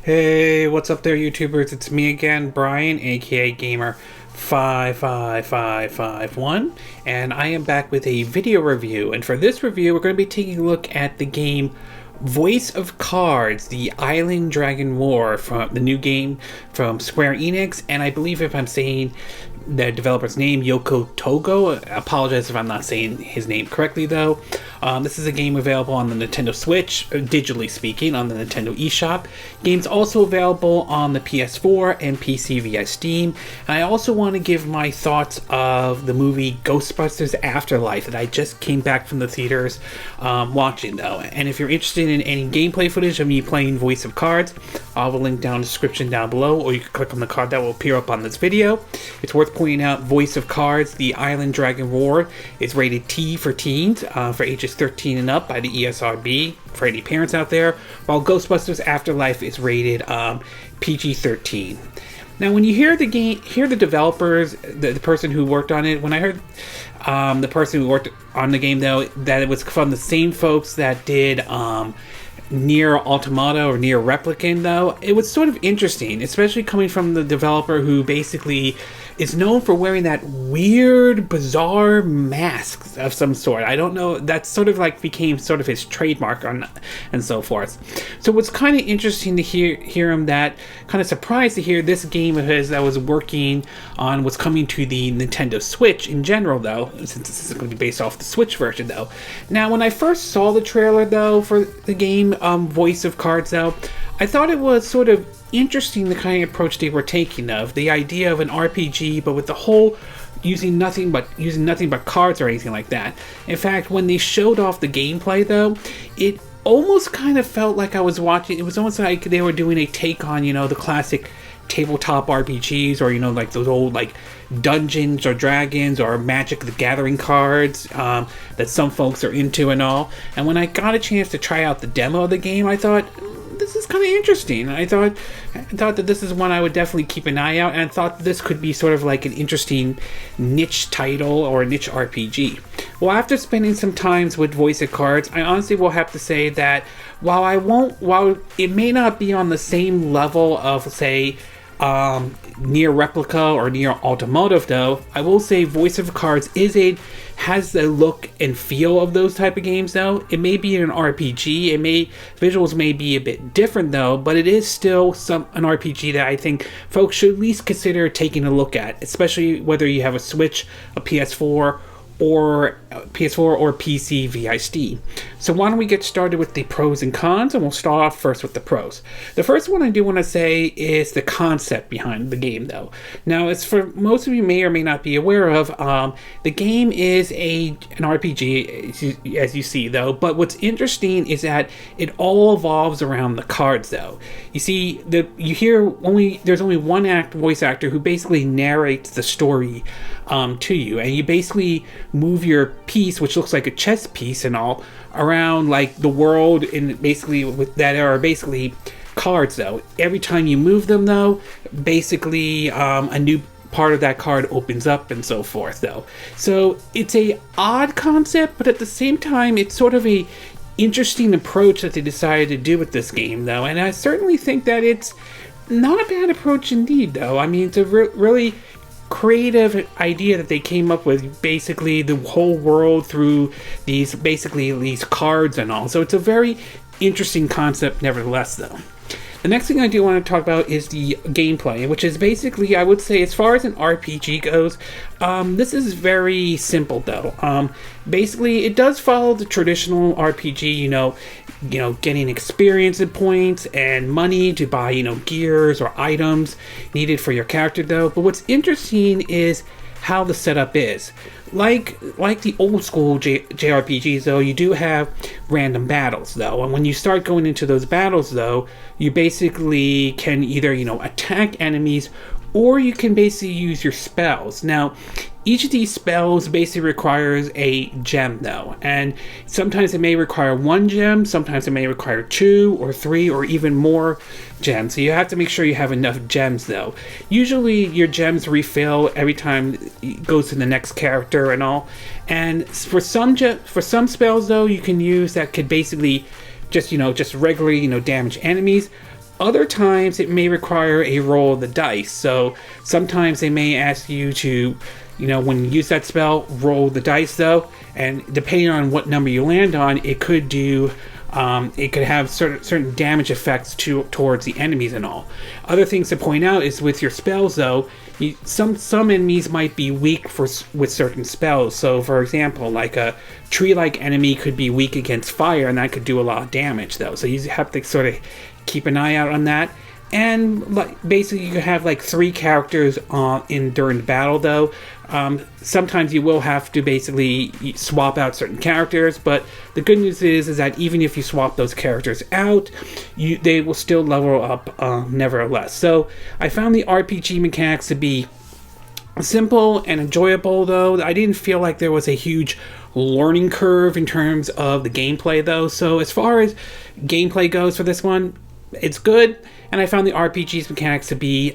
Hey, what's up there, YouTubers? It's me again, Brian, aka Gamer55551, and I am back with a video review. And for this review, we're going to be taking a look at the game Voice of Cards, the Island Dragon War, from the new game from Square Enix. And I believe, if I'm saying the developer's name, Yoko Togo. I apologize if I'm not saying his name correctly, though. This is a game available on the Nintendo Switch, digitally speaking, on the Nintendo eShop. Game's also available on the PS4 and PC via Steam. And I also want to give my thoughts of the movie Ghostbusters Afterlife that I just came back from the theaters watching, though. And if you're interested in any gameplay footage of me playing Voice of Cards, I'll have a link down in the description down below, or you can click on the card that will appear up on this video. It's worth pointing out, Voice of Cards, the Island Dragon War, is rated T for teens, for ages 13 and up by the ESRB, for any parents out there, while Ghostbusters Afterlife is rated PG-13. Now, when you hear the game, hear the developers, the person who worked on it, when I heard the person who worked on the game, though, that it was from the same folks that did Nier Automata or Nier Replicant, though, it was sort of interesting, especially coming from the developer who basically is known for wearing that weird, bizarre mask of some sort. I don't know, that sort of like became sort of his trademark on and so forth. So it's kind of interesting to hear him, that kind of surprised to hear this game of his that was working on was coming to the Nintendo Switch in general, though, since this is going to be based off the Switch version, though. Now, when I first saw the trailer, though, for the game Voice of Cards, though, I thought it was sort of interesting, the kind of approach they were taking, of the idea of an RPG, but with the whole using nothing but cards or anything like that. In fact, when they showed off the gameplay, though, it almost kind of felt like I was watching, it was almost like they were doing a take on, you know, the classic tabletop RPGs, or, you know, like those old like Dungeons or Dragons or Magic the Gathering cards that some folks are into and all. And when I got a chance to try out the demo of the game, I thought, this is kind of interesting. I thought that this is one I would definitely keep an eye out, and I thought this could be sort of like an interesting niche title or a niche RPG. Well, after spending some times with Voice of Cards, I honestly will have to say that while it may not be on the same level of, say, Nier Replica or Nier Automata, though, I will say Voice of Cards has the look and feel of those type of games, though. It may be an RPG, visuals may be a bit different, though, but it is still an RPG that I think folks should at least consider taking a look at, especially whether you have a Switch, a PS4, or PC via Steam. So why don't we get started with the pros and cons, and we'll start off first with the pros. The first one I do want to say is the concept behind the game, though. Now, as for most of you may or may not be aware of, the game is an RPG, as you see, though, but what's interesting is that it all evolves around the cards, though. You see, there's only one voice actor who basically narrates the story to you, and you basically move your piece, which looks like a chess piece and all, around like the world, in basically that are basically cards, though. Every time you move them, though, basically a new part of that card opens up and so forth, though. So it's a odd concept, but at the same time it's sort of a interesting approach that they decided to do with this game, though, and I certainly think that it's not a bad approach indeed, though. I mean, it's a really creative idea that they came up with, basically the whole world through these cards and all. So it's a very interesting concept nevertheless, though. The next thing I do want to talk about is the gameplay, which is basically, I would say, as far as an RPG goes, this is very simple, though. Basically, it does follow the traditional RPG, you know, getting experience points and money to buy, gears or items needed for your character, though. But what's interesting is how the setup is. Like the old school JRPGs, though, you do have random battles, though. And when you start going into those battles, though, you basically can either, attack enemies, or you can basically use your spells. Now, each of these spells basically requires a gem, though, and sometimes it may require 1 gem, sometimes it may require 2 or 3 or even more gems, so you have to make sure you have enough gems, though. Usually your gems refill every time it goes to the next character and all, and for some spells, though, you can use that could basically just regularly damage enemies. Other times it may require a roll of the dice. So sometimes they may ask you to, when you use that spell, roll the dice though, and depending on what number you land on, it could do. It could have certain damage effects towards the enemies and all. Other things to point out is with your spells though, some enemies might be weak with certain spells. So for example, like a tree-like enemy could be weak against fire, and that could do a lot of damage though. So you have to sort of keep an eye out on that. And basically you could have like 3 characters during the battle though. Sometimes you will have to basically swap out certain characters, but the good news is that even if you swap those characters out, they will still level up nevertheless. So I found the RPG mechanics to be simple and enjoyable though. I didn't feel like there was a huge learning curve in terms of the gameplay though. So as far as gameplay goes for this one, it's good, and I found the RPG's mechanics to be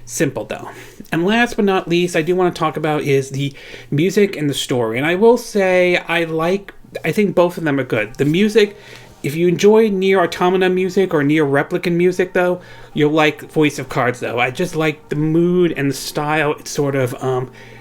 simple though. And last but not least, I do want to talk about is the music and the story. And I will say I think both of them are good. The music, if you enjoy Nier Automata music or Nier Replicant music though, you'll like Voice of Cards though. I just like the mood and the style it sort of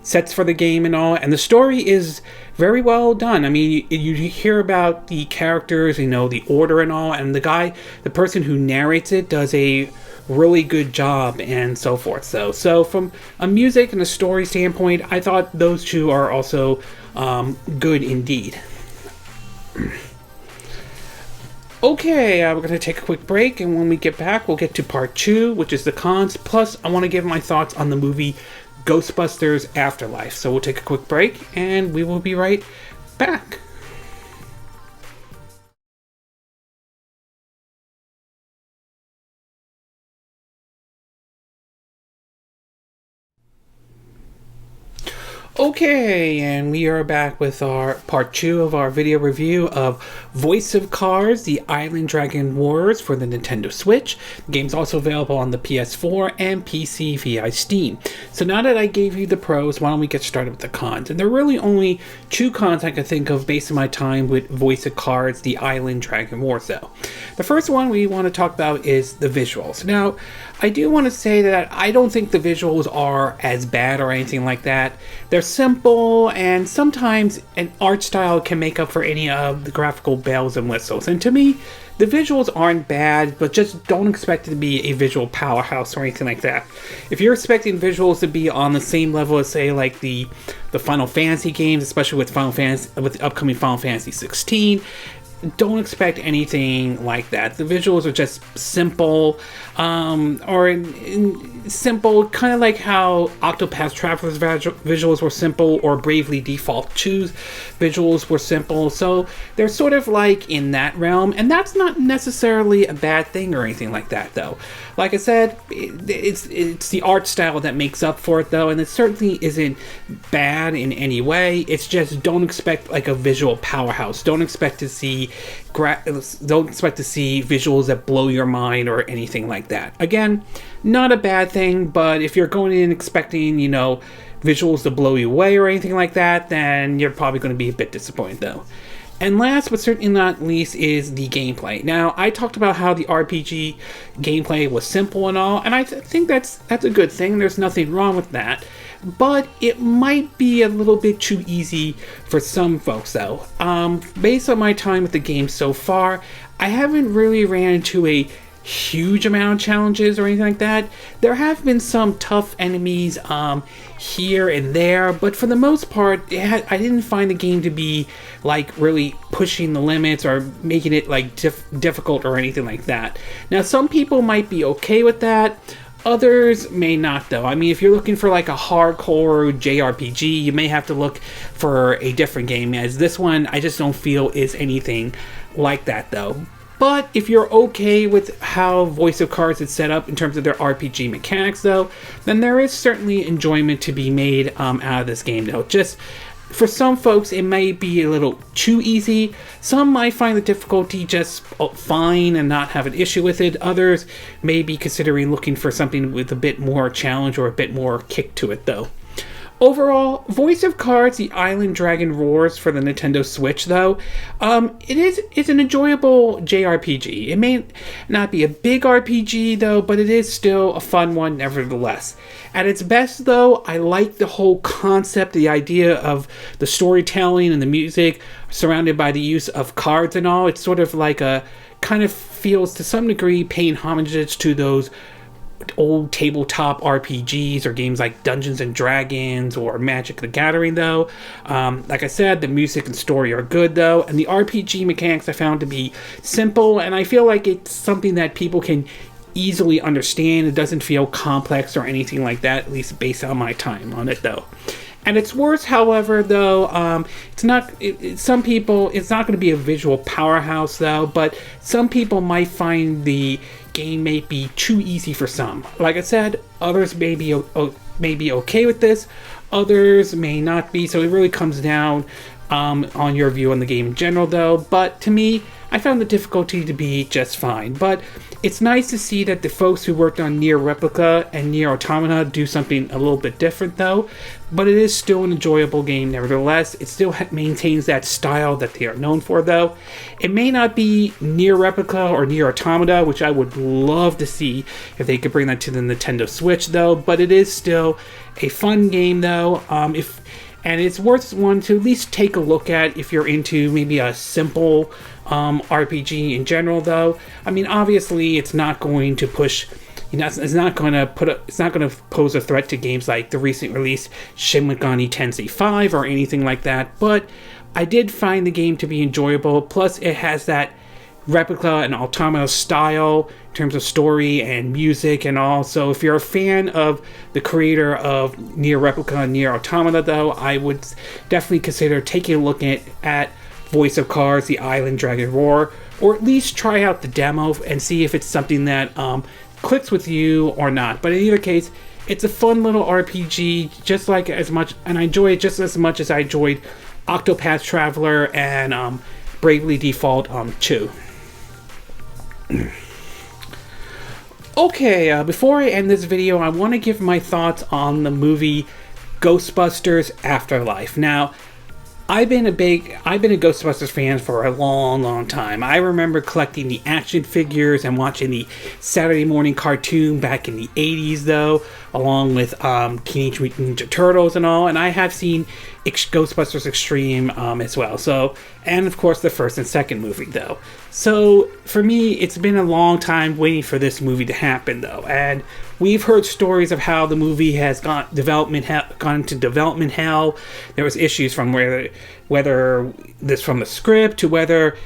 sets for the game and all, and the story is very well done. I mean, you hear about the characters, the order and all, and the person who narrates it does a really good job and so forth. So from a music and a story standpoint, I thought those two are also good indeed. Okay, we're going to take a quick break, and when we get back, we'll get to part 2, which is the cons. Plus, I want to give my thoughts on the movie Ghostbusters Afterlife. So we'll take a quick break, and we will be right back. Okay, and we are back with our part 2 of our video review of Voice of Cards, the Island Dragon Wars for the Nintendo Switch. The game's also available on the PS4 and PC via Steam. So now that I gave you the pros, why don't we get started with the cons? And there are really only 2 cons I can think of based on my time with Voice of Cards, the Island Dragon Wars though. The first one we want to talk about is the visuals. Now, I do want to say that I don't think the visuals are as bad or anything like that. They're simple, and sometimes an art style can make up for any of the graphical bells and whistles. And to me, the visuals aren't bad, but just don't expect it to be a visual powerhouse or anything like that. If you're expecting visuals to be on the same level as, say, like the Final Fantasy games, especially with the upcoming Final Fantasy 16, don't expect anything like that. The visuals are just simple, simple, kind of like how Octopath Traveler's visuals were simple, or Bravely Default 2's visuals were simple. So they're sort of like in that realm, and that's not necessarily a bad thing or anything like that, though. Like I said, it's the art style that makes up for it, though, and it certainly isn't bad in any way. It's just don't expect like a visual powerhouse. Don't expect to see visuals that blow your mind or anything like that. Again, not a bad thing, but if you're going in expecting, visuals to blow you away or anything like that, then you're probably going to be a bit disappointed, though. And last but certainly not least is the gameplay. Now, I talked about how the RPG gameplay was simple and all, and I think that's a good thing. There's nothing wrong with that. But it might be a little bit too easy for some folks, though. Based on my time with the game so far, I haven't really ran into a huge amount of challenges or anything like that. There have been some tough enemies here and there, but for the most part, I didn't find the game to be like really pushing the limits or making it like difficult or anything like that. Now, some people might be okay with that. Others may not, though. I mean, if you're looking for like a hardcore JRPG, you may have to look for a different game, as this one I just don't feel is anything like that, though. But if you're okay with how Voice of Cards is set up in terms of their RPG mechanics, though, then there is certainly enjoyment to be made out of this game, though. Just for some folks, it may be a little too easy. Some might find the difficulty just fine and not have an issue with it. Others may be considering looking for something with a bit more challenge or a bit more kick to it, though. Overall, Voice of Cards: The Island Dragon Roars for the Nintendo Switch, though, it's an enjoyable JRPG. It may not be a big RPG, though, but it is still a fun one nevertheless. At its best, though, I like the whole concept, the idea of the storytelling and the music surrounded by the use of cards and all. It's sort of like kind of feels to some degree paying homage to those old tabletop RPGs or games like Dungeons and Dragons or Magic the Gathering, though. Like I said, the music and story are good, though, and the RPG mechanics I found to be simple, and I feel like it's something that people can easily understand. It doesn't feel complex or anything like that, at least based on my time on it, though. And its worst, however, though, some people, it's not going to be a visual powerhouse, though, but some people might find the game may be too easy for some. Like I said, others may be okay with this, others may not be, so it really comes down on your view on the game in general, though. But to me, I found the difficulty to be just fine. But it's nice to see that the folks who worked on Nier Replica and Nier Automata do something a little bit different, though. But it is still an enjoyable game nevertheless. It still maintains that style that they are known for, though. It may not be Nier Replica or Nier Automata, which I would love to see if they could bring that to the Nintendo Switch, though. But it is still a fun game, though. And it's worth one to at least take a look at if you're into maybe a simple RPG in general, though. I mean, obviously, it's not going to push. It's not going to pose a threat to games like the recent release Shin Megami Tensei 5 or anything like that. But I did find the game to be enjoyable. Plus, it has that Replica and Automata style in terms of story and music and all. So if you're a fan of the creator of Nier Replica and Nier Automata, though, I would definitely consider taking a look at Voice of Cards: The Island Dragon Roar, or at least try out the demo and see if it's something that clicks with you or not. But in either case, it's a fun little RPG, just like as much, and I enjoy it just as much as I enjoyed Octopath Traveler and Bravely Default 2. Okay, before I end this video, I want to give my thoughts on the movie Ghostbusters Afterlife. Now, I've been a Ghostbusters fan for a long time. I remember collecting the action figures and watching the Saturday morning cartoon back in the 80s, though, along with Teenage Mutant Ninja Turtles and all. And I have seen Ghostbusters Extreme as well. So, and of course the first and second movie, though. So for me, it's been a long time waiting for this movie to happen, though. And we've heard stories of how the movie has gone into development hell. There was issues from whether this from the script to whether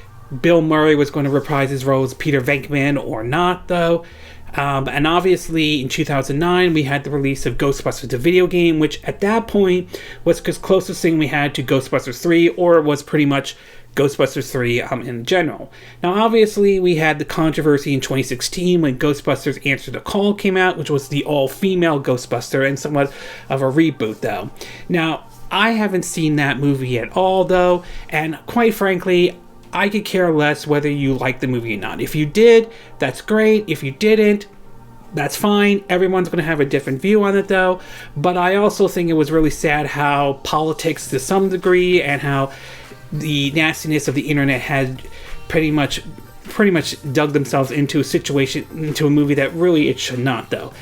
Bill Murray was going to reprise his role as Peter Venkman or not, though. And obviously, in 2009, we had the release of Ghostbusters, the video game, which at that point was the closest thing we had to Ghostbusters 3, or it was pretty much Ghostbusters 3 in general. Now, obviously, we had the controversy in 2016 when Ghostbusters Answer the Call came out, which was the all-female Ghostbuster and somewhat of a reboot, though. Now, I haven't seen that movie at all, though, and quite frankly, I could care less whether you like the movie or not. If you did, that's great. If you didn't, that's fine. Everyone's going to have a different view on it, though. But I also think it was really sad how politics, to some degree, and how the nastiness of the internet had pretty much dug themselves into a movie that really it should not, though.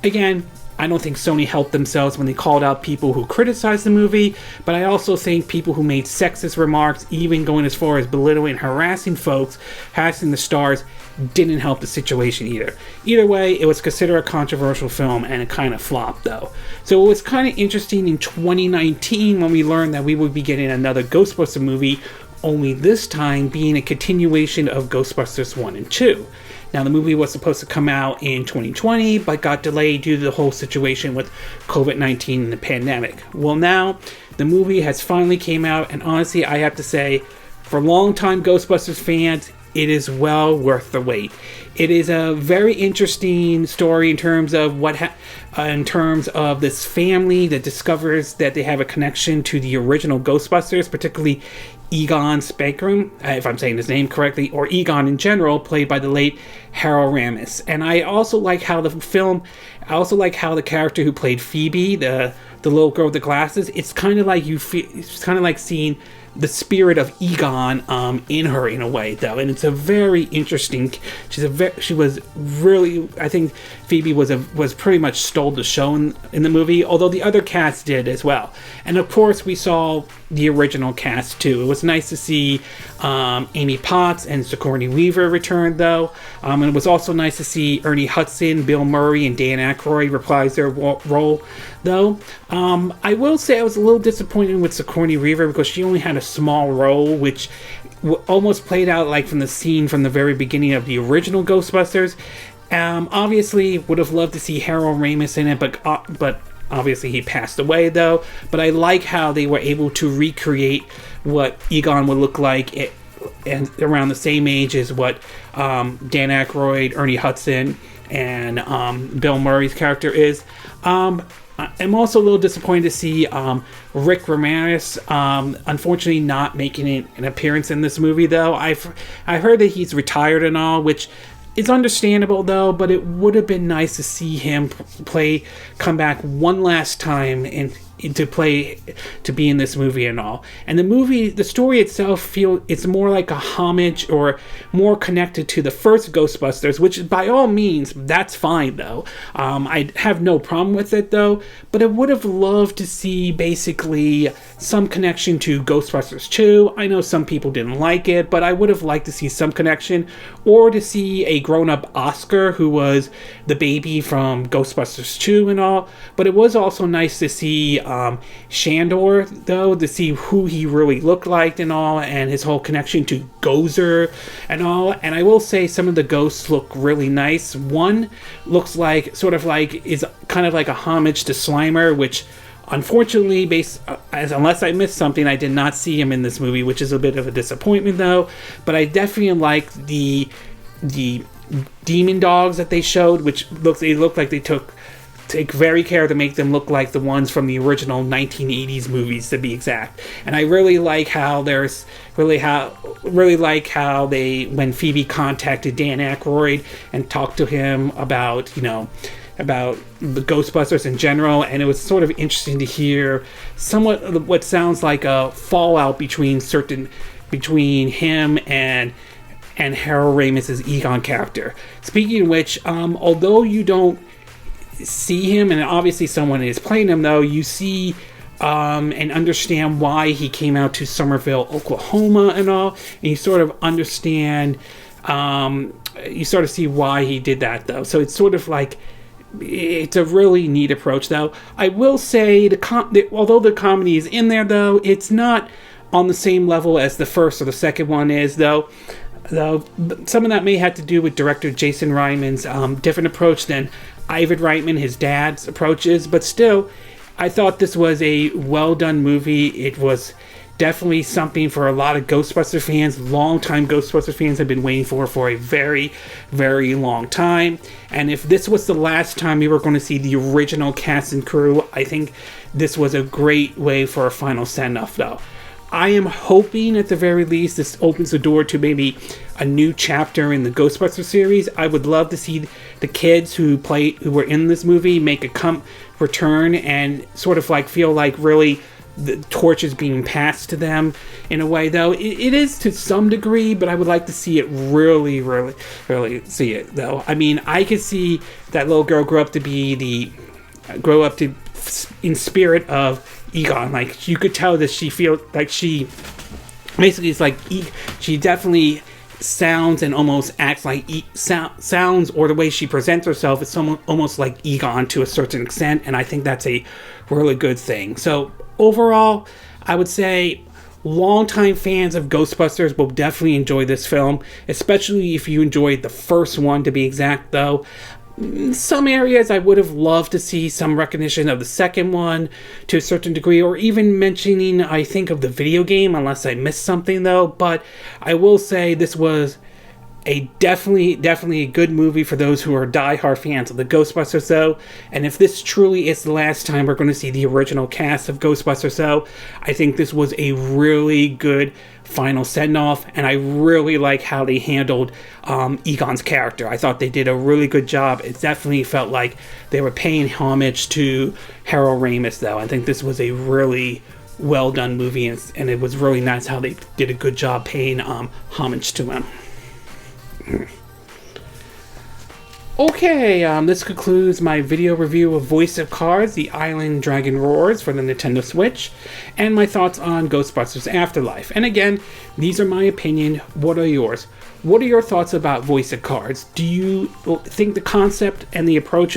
Again, I don't think Sony helped themselves when they called out people who criticized the movie, but I also think people who made sexist remarks, even going as far as belittling and harassing the stars, didn't help the situation either. Either way, it was considered a controversial film, and it kind of flopped, though. So it was kind of interesting in 2019 when we learned that we would be getting another Ghostbusters movie, only this time being a continuation of Ghostbusters 1 and 2. Now, the movie was supposed to come out in 2020, but got delayed due to the whole situation with COVID-19 and the pandemic. Well, now, the movie has finally came out, and honestly, I have to say, for longtime Ghostbusters fans, it is well worth the wait. It is a very interesting story in terms of in terms of this family that discovers that they have a connection to the original Ghostbusters, particularly Egon Spectrum, if I'm saying his name correctly, or Egon in general, played by the late Harold Ramis. And I also like how the character who played Phoebe, the little girl with the glasses, it's kind of like seeing the spirit of Egon in her in a way, though, and it's a very interesting. She was really, I think Phoebe was pretty much stole the show in the movie, although the other cast did as well. And of course, we saw the original cast too. It was nice to see Amy Potts and Sigourney Weaver return, though, and it was also nice to see Ernie Hudson, Bill Murray, and Dan Aykroyd reprise their role, though. I will say I was a little disappointed with Sigourney Weaver because she only had a small role, which almost played out like from the scene from the very beginning of the original Ghostbusters. Obviously, would have loved to see Harold Ramis in it, but obviously he passed away, though. But I like how they were able to recreate what Egon would look like and around the same age as what Dan Aykroyd, Ernie Hudson, and Bill Murray's character is. I'm also a little disappointed to see Rick Moranis unfortunately not making an appearance in this movie, though. I heard that he's retired and all, which is understandable, though, but it would have been nice to see him come back one last time to be in this movie and all. And the story itself, it's more like a homage or more connected to the first Ghostbusters, which by all means, that's fine, though. I have no problem with it, though, but I would have loved to see basically some connection to Ghostbusters 2. I know some people didn't like it, but I would have liked to see some connection, or to see a grown-up Oscar who was the baby from Ghostbusters 2 and all. But it was also nice to see Shandor, though, to see who he really looked like and all, and his whole connection to Gozer and all. And I will say some of the ghosts look really nice. One looks like is kind of like a homage to Slimer, which unfortunately, unless I missed something, I did not see him in this movie, which is a bit of a disappointment, though. But I definitely like the demon dogs that they showed, which looked like they take very care to make them look like the ones from the original 1980s movies, to be exact. And I really like how when Phoebe contacted Dan Aykroyd and talked to him about the Ghostbusters in general, and it was sort of interesting to hear somewhat what sounds like a fallout between him and Harold Ramis' Egon character. Speaking of which, although you don't see him, and obviously someone is playing him, though, you see and understand why he came out to Somerville, Oklahoma and all, and you sort of understand, you sort of see why he did that, though. So it's sort of like, it's a really neat approach, though. I will say, although the comedy is in there, though, it's not on the same level as the first or the second one is, though some of that may have to do with director Jason Reitman's different approach than Ivan Reitman, his dad's, approaches. But still, I thought this was a well-done movie. It was definitely something for a lot of Ghostbuster fans. Long-time Ghostbuster fans have been waiting for a very, very long time. And if this was the last time we were going to see the original cast and crew, I think this was a great way for a final send-off, though. I am hoping, at the very least, this opens the door to maybe a new chapter in the Ghostbusters series. I would love to see the kids who were in this movie make a return and sort of like feel like really the torch is being passed to them in a way, though. It is to some degree, but I would like to see it really, really, really see it, though. I mean, I could see that little girl grow up to in spirit of Egon. Like, you could tell that she feels like she basically is like she definitely sounds and almost acts like sounds, or the way she presents herself is almost like Egon to a certain extent, and I think that's a really good thing. So overall, I would say longtime fans of Ghostbusters will definitely enjoy this film, especially if you enjoyed the first one, to be exact, though. Some areas I would have loved to see some recognition of the second one to a certain degree, or even mentioning, I think, of the video game, unless I missed something, though. But I will say this was Definitely a good movie for those who are diehard fans of the Ghostbusters, though. And if this truly is the last time we're going to see the original cast of Ghostbusters, though, I think this was a really good final send-off, and I really like how they handled Egon's character. I thought they did a really good job. It definitely felt like they were paying homage to Harold Ramis, though. I think this was a really well done movie, and it was really nice how they did a good job paying homage to him. Okay, this concludes my video review of Voice of Cards, The Island Dragon Roars for the Nintendo Switch, and my thoughts on Ghostbusters Afterlife. And again, these are my opinion. What are yours? What are your thoughts about Voice of Cards? Do you think the concept and the approach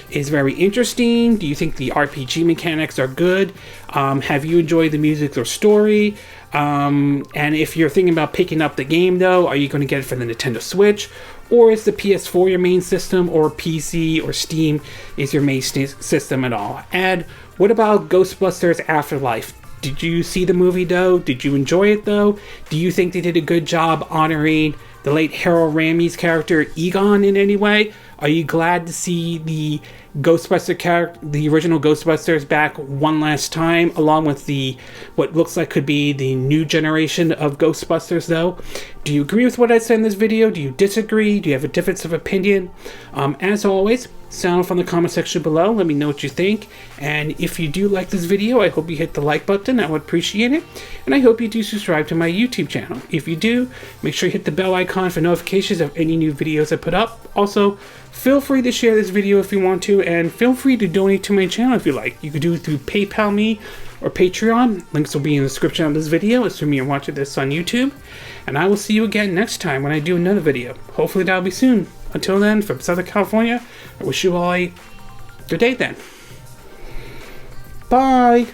is very interesting? Do you think the RPG mechanics are good? Have you enjoyed the music or story? And if you're thinking about picking up the game, though, are you going to get it for the Nintendo Switch? Or is the PS4 your main system, or PC or Steam is your main system at all? And what about Ghostbusters Afterlife? Did you see the movie, though? Did you enjoy it, though? Do you think they did a good job honoring the late Harold Ramis character Egon in any way? Are you glad to see the Ghostbuster character, the original Ghostbusters, back one last time, along with the what looks like could be the new generation of Ghostbusters, though? Do you agree with what I said in this video? Do you disagree? Do you have a difference of opinion? As always, sound off on the comment section below. Let me know what you think. And if you do like this video, I hope you hit the like button. I would appreciate it. And I hope you do subscribe to my YouTube channel. If you do, make sure you hit the bell icon for notifications of any new videos I put up. Also, feel free to share this video if you want to, and feel free to donate to my channel if you like. You could do it through PayPal me or Patreon. Links will be in the description of this video, assuming you're watching this on YouTube. And I will see you again next time when I do another video. Hopefully that'll be soon. Until then, from Southern California, I wish you all a good day then. Bye!